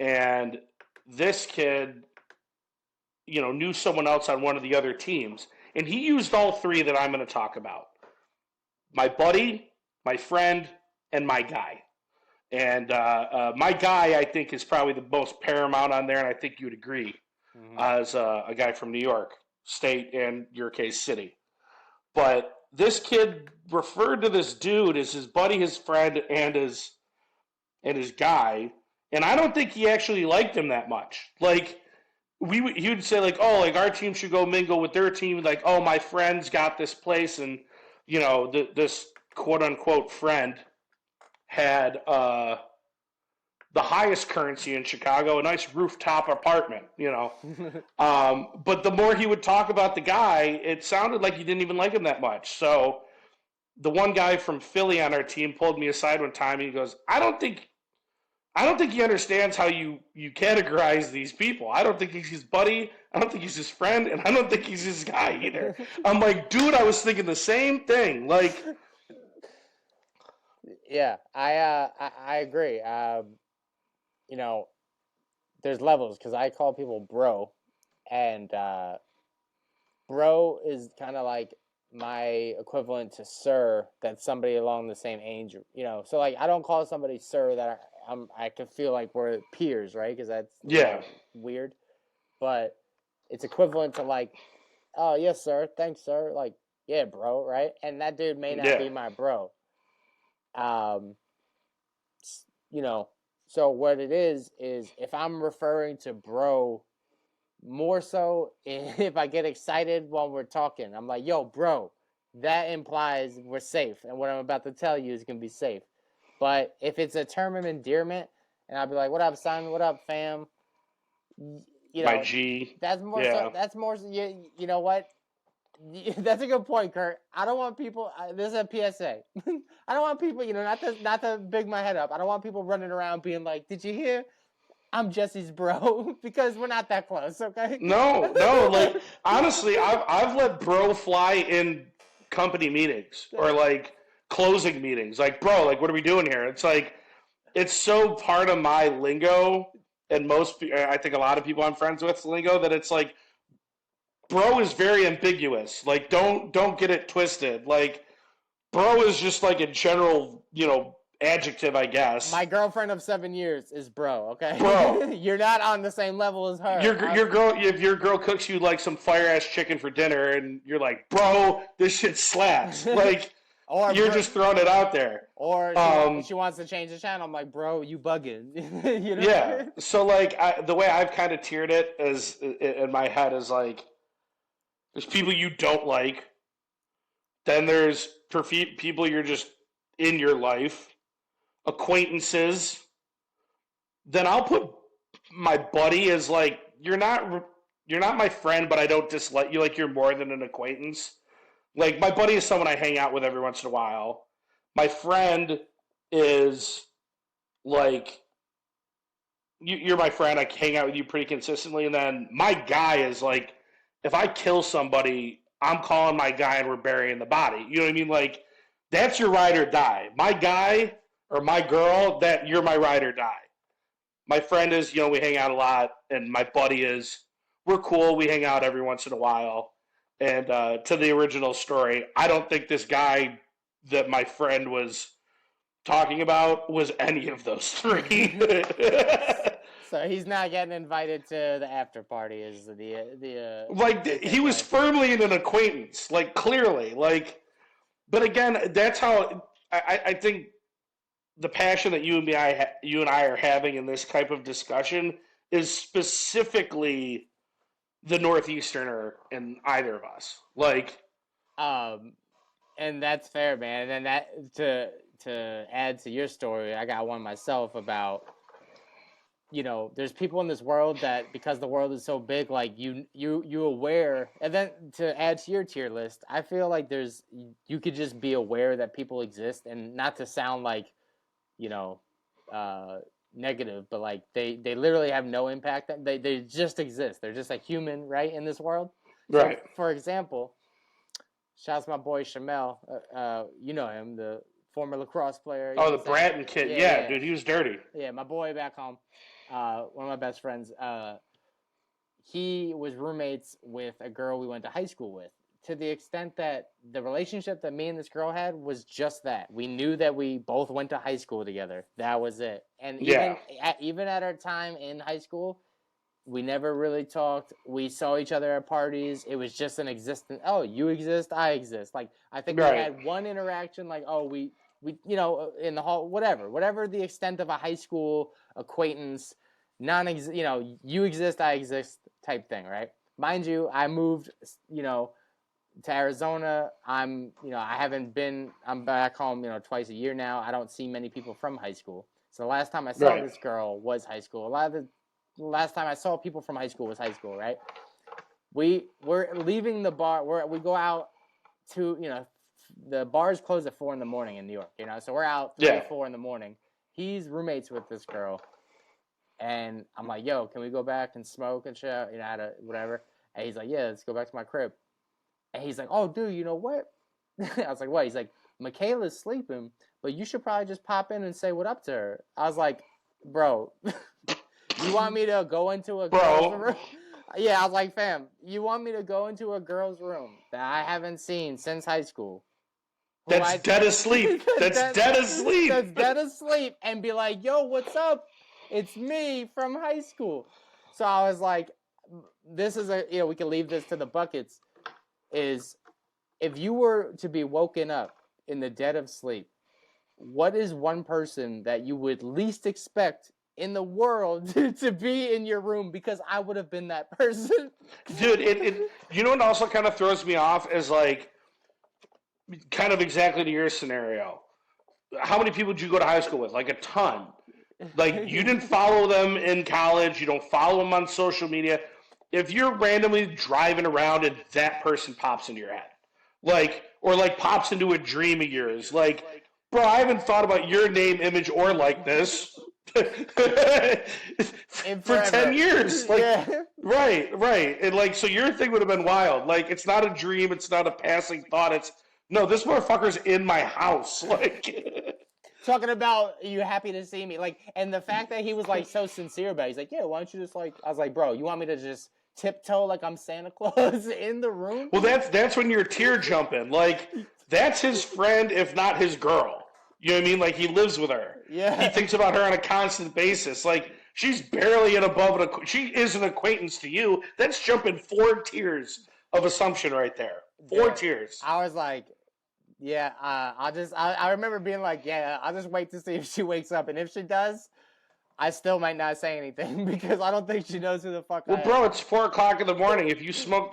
And this kid, knew someone else on one of the other teams, and he used all three that I'm going to talk about: my buddy, my friend, and my guy. And my guy, I think, is probably the most paramount on there, and I think you would agree, as a guy from New York State and, your case, city. But this kid referred to this dude as his buddy, his friend, and his guy, and I don't think he actually liked him that much. Like, he would say, like, oh, like, our team should go mingle with their team. Like, oh, my friend's got this place, and, this quote-unquote friend had the highest currency in Chicago, a nice rooftop apartment, But the more he would talk about the guy, it sounded like he didn't even like him that much. So the one guy from Philly on our team pulled me aside one time, and he goes, I don't think he understands how you categorize these people. I don't think he's his buddy. I don't think he's his friend, and I don't think he's his guy either. I'm like, dude, I was thinking the same thing. Like, yeah, I agree. There's levels because I call people bro, and bro is kind of like my equivalent to sir. That's somebody along the same age, So like, I don't call somebody sir that I can feel like we're peers, right? Because that's weird, but it's equivalent to like, oh yes sir, thanks sir, like yeah bro, right? And that dude may not be my bro. So what it is if I'm referring to bro, more so if I get excited while we're talking, I'm like, yo, bro, that implies we're safe, and what I'm about to tell you is going to be safe. But if it's a term of endearment, and I'll be like, what up, Simon? What up, fam? My G. That's more so, that's more, you know what? That's a good point, Kurt. I don't want people. This is a PSA. I don't want people, not to big my head up. I don't want people running around being like, "Did you hear? I'm Jesse's bro," because we're not that close. Okay. No. Like, honestly, I've let bro fly in company meetings or like closing meetings. Like, bro, like, what are we doing here? It's like, it's so part of my lingo, and I think a lot of people I'm friends with lingo, that it's like, bro is very ambiguous. Like, don't get it twisted. Like, bro is just like a general, adjective, I guess. My girlfriend of 7 years is bro. Okay, bro. You're not on the same level as her. Your girl, if your girl cooks you like some fire ass chicken for dinner, and you're like, bro, this shit slaps. Like, or you're just throwing it out there. Or she wants to change the channel. I'm like, bro, you bugging. Yeah. So like, the way I've kind of tiered it is in my head is like, there's people you don't like. Then there's people you're just in your life. Acquaintances. Then I'll put my buddy as like, you're not you're not my friend, but I don't dislike you. Like you're more than an acquaintance. Like my buddy is someone I hang out with every once in a while. My friend is like you're my friend. I hang out with you pretty consistently, and then my guy is like, if I kill somebody, I'm calling my guy and we're burying the body. You know what I mean? Like that's your ride or die. My guy or my girl, that you're my ride or die. My friend is, we hang out a lot, and my buddy is, we're cool. We hang out every once in a while. And to the original story, I don't think this guy that my friend was talking about was any of those three. So he's not getting invited to the after party. Is the like he was firmly in an acquaintance, like clearly, like. But again, that's how I think the passion that you and I are having in this type of discussion is specifically the Northeasterner in either of us. Like, and that's fair, man. And then that to add to your story, I got one myself about, there's people in this world that, because the world is so big, like you aware, and then to add to your tier list, I feel like you could just be aware that people exist, and not to sound like, negative, but like they literally have no impact. They just exist. They're just a human, right, in this world. right. So, for example, shouts to my boy Shamel. You know him, the former lacrosse player. Oh, the Bratton kid. Yeah, dude, he was dirty. Yeah, my boy back home. One of my best friends. He was roommates with a girl we went to high school with. To the extent that the relationship that me and this girl had was just that. We knew that we both went to high school together. That was it. And even at our time in high school, we never really talked. We saw each other at parties. It was just an existence. Oh, you exist, I exist. Like, I think we had one interaction, like, oh, we in the hall, whatever the extent of a high school acquaintance, you exist, I exist type thing, right? Mind you, I moved, to Arizona. I'm back home, twice a year now. I don't see many people from high school. So the last time I saw this girl was high school. The last time I saw people from high school was high school, right? We're leaving the bar. We go out to, the bars close at 4 a.m. in New York, so we're out 3 or 4 a.m. He's roommates with this girl, and I'm like, yo, can we go back and smoke and shit, whatever. And he's like, yeah, let's go back to my crib. And he's like, oh, dude, you know what? I was like, what? He's like, Michaela's sleeping, but you should probably just pop in and say what up to her. I was like, bro, you want me to go into a girl's room? Yeah, I was like, fam, you want me to go into a girl's room that I haven't seen since high school? That's dead asleep. That's dead asleep. That's dead asleep. And be like, yo, what's up? It's me from high school. So I was like, this is we can leave this to the buckets. Is if you were to be woken up in the dead of sleep, what is one person that you would least expect in the world to be in your room? Because I would have been that person. Dude, you know what also kind of throws me off is like, kind of exactly to your scenario. How many people did you go to high school with? Like a ton. Like you didn't follow them in college. You don't follow them on social media. If you're randomly driving around and that person pops into your head, or pops into a dream of yours, like, bro, I haven't thought about your name, image, or likeness for 10 years. Like, yeah. Right. And so your thing would have been wild. Like, it's not a dream. It's not a passing thought. It's, no, this motherfucker's in my house. Like, talking about, you happy to see me? Like, and the fact that he was so sincere about it, he's like, yeah, why don't you just I was like, bro, you want me to just tiptoe like I'm Santa Claus in the room? Well, that's when you're tear jumping. Like, that's his friend, if not his girl. You know what I mean? Like, he lives with her. Yeah. He thinks about her on a constant basis. Like, she's barely she is an acquaintance to you. That's jumping 4 tiers of assumption right there. 4 tiers. I was like, yeah, I remember being like, yeah, I'll just wait to see if she wakes up. And if she does, I still might not say anything because I don't think she knows who the fuck I am. Well, bro, it's 4 o'clock in the morning. If you smoke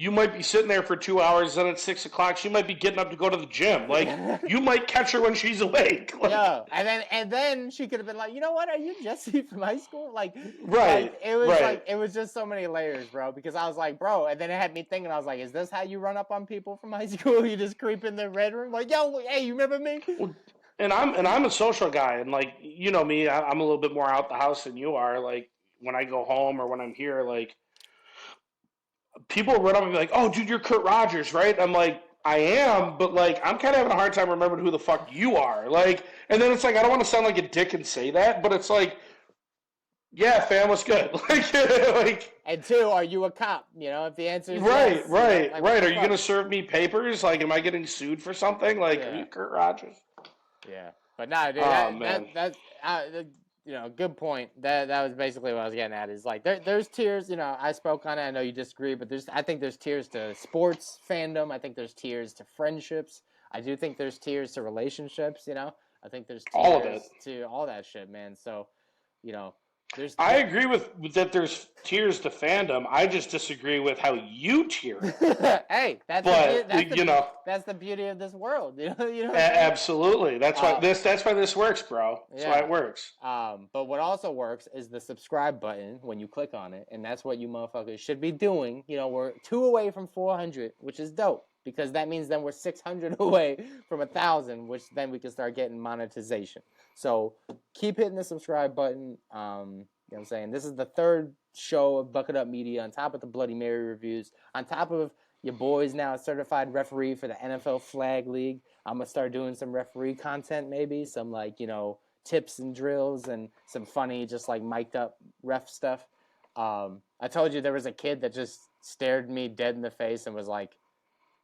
you might be sitting there for 2 hours, then at 6 o'clock, she might be getting up to go to the gym. Like, you might catch her when she's awake. Like, yeah, and then she could have been like, you know what? Are you Jesse from high school? Like, right, it was right. like it was just so many layers, bro. Because I was like, bro, and then it had me thinking. I was like, is this how you run up on people from high school? You just creep in the red room, like, yo, hey, you remember me? Well, and I'm a social guy, and like you know me, I'm a little bit more out the house than you are. Like when I go home or when I'm here, like people run up and be like, "Oh, dude, you're Kurt Rogers, right?" I'm like, "I am," but like I'm kind of having a hard time remembering who the fuck you are. Like, and then it's like I don't want to sound like a dick and say that, but it's like, yeah, fam, what's good? Like, And two, are you a cop? You know, if the answer is right, yes, right, you know, like, right. Are you fuck? gonna serve me papers? Like, am I getting sued for something? Like, are Yeah. you Kurt Rogers? Yeah, but no, dude, Oh man. you know, good point. That was basically what I was getting at. Is like there's tiers. You know, I spoke on it. I know you disagree, but I think there's tiers to sports fandom. I think there's tiers to friendships. I do think there's tiers to relationships. You know, I think there's All of it. tiers to all that shit, man. So, you know, there's I agree with that. There's tiers to fandom. I just disagree with how you tier it. hey, But you know, that's the beauty of this world. You know, absolutely. That's why this works, bro. That's why Yeah. it works. But what also works is the subscribe button when you click on it, and that's what you motherfuckers should be doing. You know, we're 2 away from 400, which is dope because that means then we're 600 away from 1,000, which then we can start getting monetization. So keep hitting the subscribe button. You know what I'm saying? This is the third show of Bucket Up Media on top of the Bloody Mary reviews, on top of your boys now a certified referee for the NFL Flag League. I'm gonna start doing some referee content, maybe some like, you know, tips and drills and some funny, just like mic'd up ref stuff. I told you there was a kid that just stared me dead in the face and was like,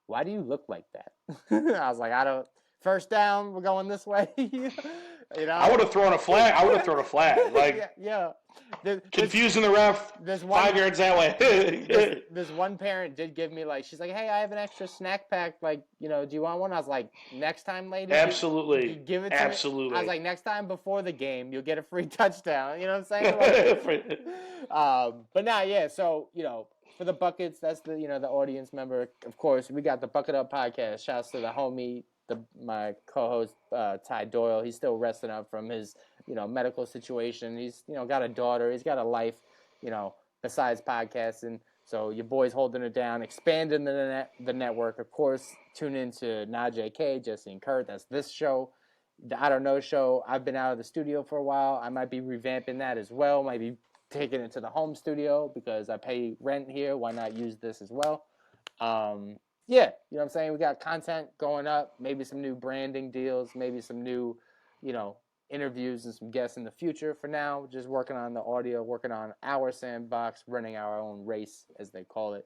"Why do you look like that?" I was like, "I don't. First down, we're going this way." You know. I would have thrown a flag. I would have thrown a flag. Like yeah. confusing the ref. There's one, 5 yards that way. this one parent did give me like, she's like, "Hey, I have an extra snack pack. Like, you know, do you want one?" I was like, "Next time, lady, Absolutely. give it to Absolutely. me." I was like, "Next time before the game, you'll get a free touchdown." You know what I'm saying? Like, but now, yeah. So, you know, for the buckets, that's the, you know, the audience member. Of course, we got the Bucket Up podcast. Shouts to the homie, my co-host Ty Doyle. He's still resting up from his, you know, medical situation. He's, you know, got a daughter. He's got a life, you know, besides podcasting. So your boy's holding it down, expanding the network. Of course, tune into JK, Jesse and Kurt. That's this show. The I Don't Know show. I've been out of the studio for a while. I might be revamping that as well. Might be taking it to the home studio because I pay rent here. Why not use this as well? Yeah, you know what I'm saying? We got content going up, maybe some new branding deals, maybe some new, you know, interviews and some guests in the future. For now, just working on the audio, working on our sandbox, running our own race, as they call it.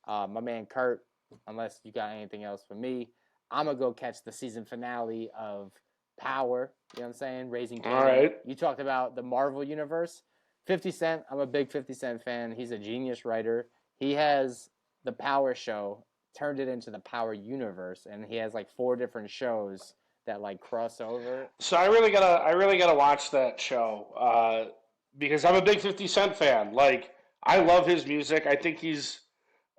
My man Kurt, unless you got anything else for me, I'm going to go catch the season finale of Power, you know what I'm saying? Raising Kanan. All right. You talked about the Marvel Universe. 50 Cent, I'm a big 50 Cent fan. He's a genius writer. He has the Power show, turned it into the Power Universe, and he has like 4 different shows that like cross over. So I really gotta watch that show because I'm a big 50 Cent fan. Like I love his music. I think he's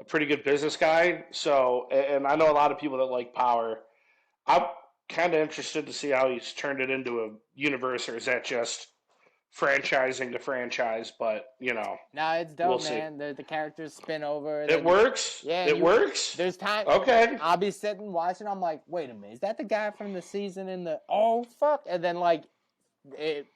a pretty good business guy. So and I know a lot of people that like Power. I'm kind of interested to see how he's turned it into a universe, or is that just franchising the franchise? But you know, No, it's dope, we'll man. The characters spin over. it works. Yeah, it works. There's time. Okay. I'll be sitting watching. I'm like, wait a minute, is that the guy from the season in the? Oh fuck! And then like, it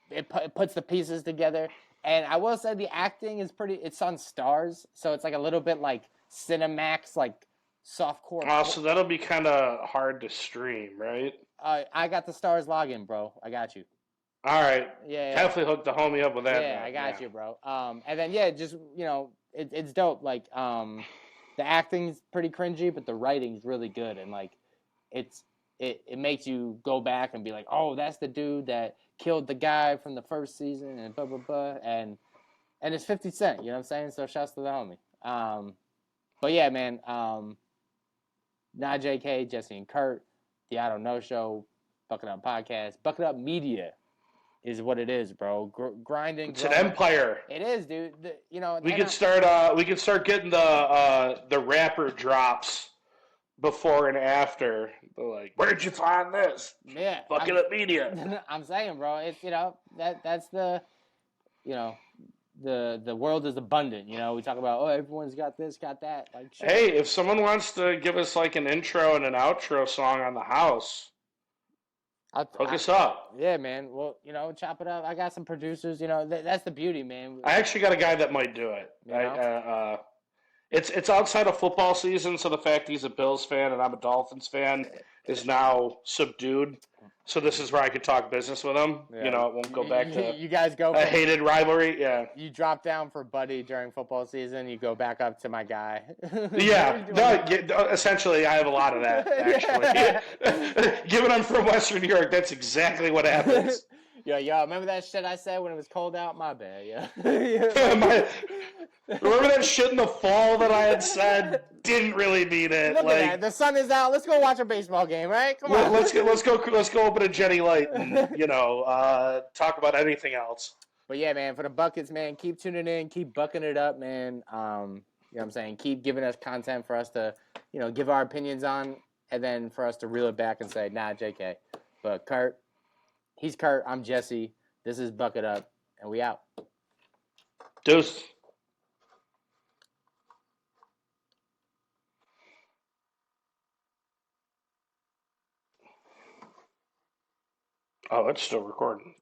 puts the pieces together. And I will say the acting is pretty. It's on Stars, so it's like a little bit like Cinemax, like softcore. Oh, so that'll be kind of hard to stream, right? I got the Stars login, bro. I got you. All right. Yeah. Definitely hook the homie up with that. Yeah, I got you, bro. And then yeah, just, you know, it's dope. Like the acting's pretty cringy, but the writing's really good, and like it makes you go back and be like, oh, that's the dude that killed the guy from the first season, and blah blah blah, and it's 50 Cent. You know what I'm saying? So shouts to the homie. But yeah, man. Not JK, Jesse and Kurt, the I Don't Know show, Bucket Up Podcast, Bucket Up Media is what it is, bro. Grinding. It's an empire. It is, dude. We could start getting the rapper drops before and after. They're like, where'd you find this? Yeah, Fuck it up media. I'm saying, bro. It's that's the the world is abundant. We talk about everyone's got this, got that. Like, shit. Hey, if someone wants to give us like an intro and an outro song on the house, hook us up. Yeah, man. Well, chop it up. I got some producers. That's the beauty, man. I actually got a guy that might do it. It's outside of football season, so the fact he's a Bills fan and I'm a Dolphins fan is now subdued. So this is where I could talk business with him. Yeah. It won't go back to you guys go a hated rivalry. Yeah. You drop down for Buddy during football season. You go back up to my guy. Yeah. No, essentially, I have a lot of that, actually. Given I'm from Western New York, that's exactly what happens. Yo, remember that shit I said when it was cold out? My bad, yeah. Remember that shit in the fall that I had said? Didn't really mean it. Look at that. The sun is out. Let's go watch a baseball game, right? Come on. Let's go open a Jetty Light and talk about anything else. But yeah, man, for the buckets, man, keep tuning in, keep bucking it up, man. You know what I'm saying? Keep giving us content for us to, give our opinions on, and then for us to reel it back and say, nah, JK. But Kurt, he's Kurt, I'm Jesse. This is Buck It Up, and we out. Deuce. Oh, it's still recording.